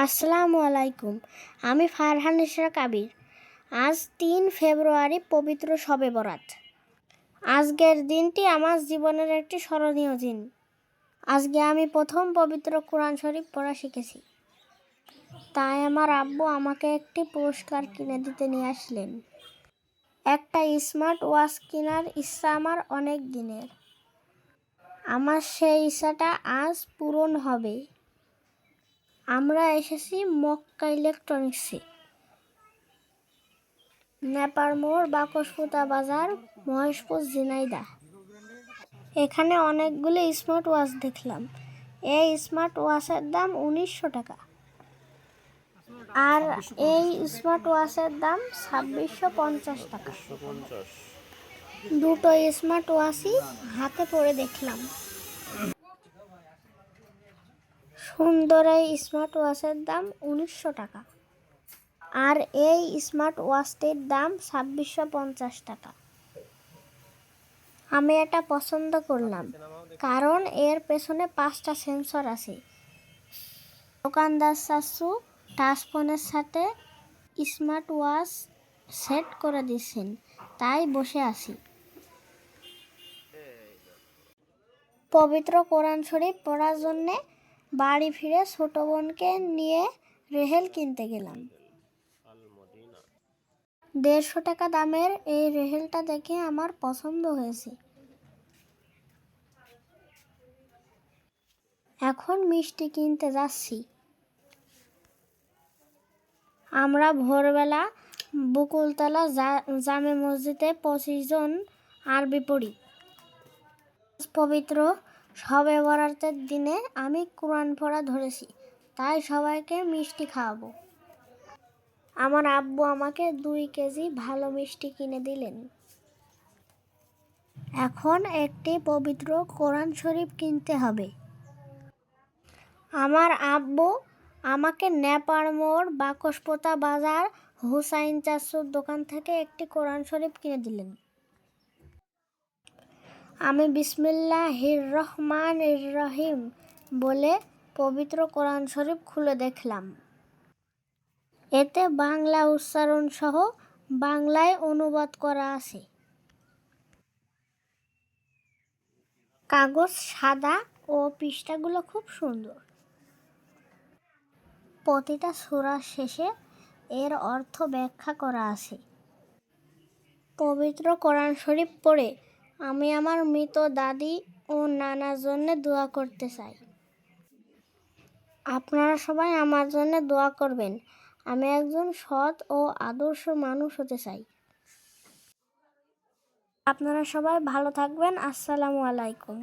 আসসালামু আলাইকুম। আমি ফারহান ইশরাক আবির। আজ ৩ ফেব্রুয়ারি পবিত্র শবে বরাত। আজকের দিনটি আমার জীবনের একটি স্মরণীয় দিন। আজকে আমি প্রথম পবিত্র কোরআন শরীফ পড়া শিখেছি। তাই আমার আব্বু আমাকে একটি পুরস্কার কিনে দিতে নিয়ে আসলেন। একটা স্মার্ট ওয়াচ কেনার ইচ্ছা আমার অনেক দিনের। আমার সেই ইচ্ছাটা আজ পূরণ হবে। আমরা এসেছি মক্কা ইলেকট্রনিক্সে, নেপার মোড়, বাকসপুতা বাজার, মহেশপুর, ঝিনাইদহ। এখানে অনেকগুলো স্মার্ট ওয়াচ দেখলাম। এই স্মার্ট ওয়াচের দাম ১৯০০ টাকা, আর এই স্মার্ট ওয়াচের দাম ২৬৫০ টাকা। দুটো স্মার্ট ওয়াচই হাতে পরে দেখলাম। সুন্দর এই স্মার্ট ওয়াচের দাম ১৯০০ টাকা, আর এই স্মার্ট ওয়াচটির দাম ২৬৫০ টাকা। আমি এটা পছন্দ করলাম কারণ এর পেছনে ৫টা সেন্সর আছে। দোকানদার চাচু টাচ ফোনের সাথে স্মার্ট ওয়াচ সেট করে দিচ্ছেন, তাই বসে আছি। পবিত্র কোরআন শরীফ পড়ার জন্যে বাড়ি ফিরে ছোট বোনকে নিয়ে রেহেল কিনতে গেলাম। ১৫০ টাকা দামের এই রেহেলটা দেখে আমার পছন্দ হয়েছে। এখন মিষ্টি কিনতে যাচ্ছি। আমরা ভোরবেলা বকুলতলা জামে মসজিদে ২৫ জন আরবি পড়ি। পবিত্র শবে বরাতের দিনে আমি কোরআন পড়া ধরেছি, তাই সবাইকে মিষ্টি খাওয়াবো। আমার আব্বু আমাকে ২ কেজি ভালো মিষ্টি কিনে দিলেন। এখন একটি পবিত্র কোরআন শরীফ কিনতে হবে। আমার আব্বু আমাকে নেপার মোড়, বাকসপুতা বাজার, হুসাইন চাচুর দোকান থেকে একটি কোরআন শরীফ কিনে দিলেন। আমি বিসমিল্লাহির রহমানির রহিম বলে পবিত্র কোরআন শরীফ খুলে দেখলাম। এতে বাংলা উচ্চারণ সহ বাংলায় অনুবাদ করা আছে। কাগজ সাদা ও পৃষ্ঠাগুলো খুব সুন্দর। প্রতিটা সূরার শেষে এর অর্থ ব্যাখ্যা করা আছে। পবিত্র কোরআন শরীফ পড়ে আমি আমার মৃত দাদি ও নানার জন্য দোয়া করতে চাই। আপনারা সবাই আমার জন্য দোয়া করবেন। আমি একজন সৎ ও আদর্শ মানুষ হতে চাই। আপনারা সবাই ভালো থাকবেন। আসসালামু আলাইকুম।